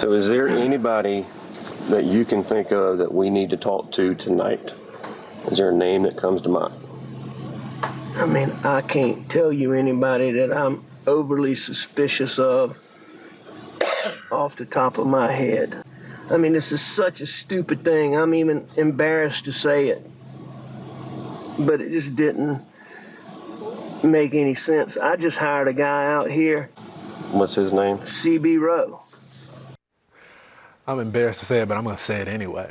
So is there anybody that you can think of that we need to talk to tonight? Is there a name that comes to mind? I mean, I can't tell you anybody that I'm overly suspicious of off the top of my head. I mean, this is such a stupid thing. I'm even embarrassed to say it. But it just didn't make any sense. I just hired a guy out here. What's his name? CB Rowe. I'm embarrassed to say it, but I'm going to say it anyway.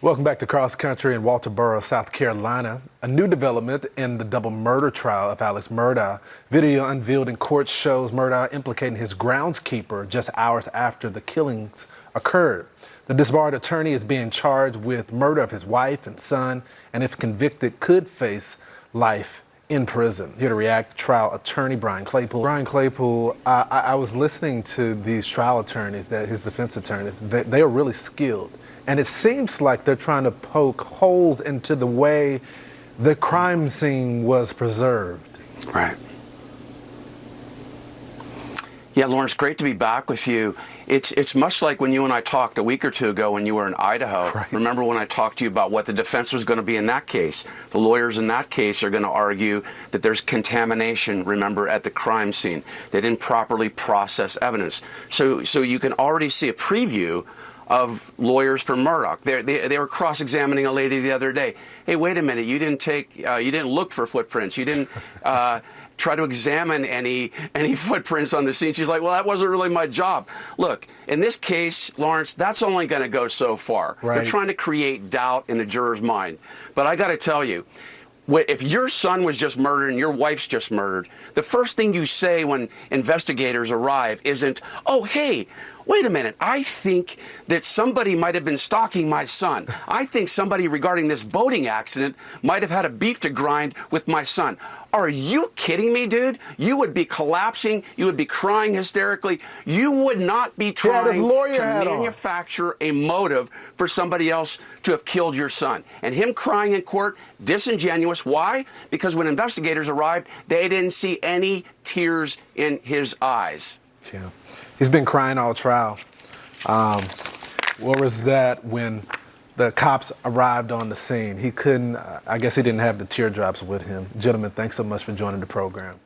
Welcome back to Cross Country in Walterboro, South Carolina. A new development in the double murder trial of Alex Murdaugh. Video unveiled in court shows Murdaugh implicating his groundskeeper just hours after the killings occurred. The disbarred attorney is being charged with murder of his wife and son, and if convicted, could face life in prison. Here to react, trial attorney Brian Claypool. Brian Claypool, I was listening to these trial attorneys, his defense attorneys. They are really skilled. And it seems like they're trying to poke holes into the way the crime scene was preserved. Right. Yeah, Lawrence, great to be back with you. It's much like when you and I talked a week or two ago when you were in Idaho. Right. Remember when I talked to you about what the defense was going to be in that case? The lawyers in that case are going to argue that there's contamination, remember, at the crime scene. They didn't properly process evidence. So you can already see a preview of lawyers for Murdaugh. They were cross-examining a lady the other day. Hey, wait a minute, you didn't look for footprints. You didn't try to examine any footprints on the scene. She's like, well, that wasn't really my job. Look, in this case, Lawrence, that's only going to go so far. Right. They're trying to create doubt in the juror's mind. But I got to tell you, if your son was just murdered and your wife's just murdered, the first thing you say when investigators arrive isn't, oh, hey, wait a minute, I think that somebody might have been stalking my son. I think somebody regarding this boating accident might have had a beef to grind with my son. Are you kidding me, dude? You would be collapsing. You would be crying hysterically. You would not be trying to manufacture a motive for somebody else to have killed your son. And him crying in court, disingenuous. Why? Because when investigators arrived, they didn't see any tears in his eyes. Yeah. He's been crying all trial. What was that when the cops arrived on the scene? He couldn't, I guess he didn't have the teardrops with him. Gentlemen, thanks so much for joining the program.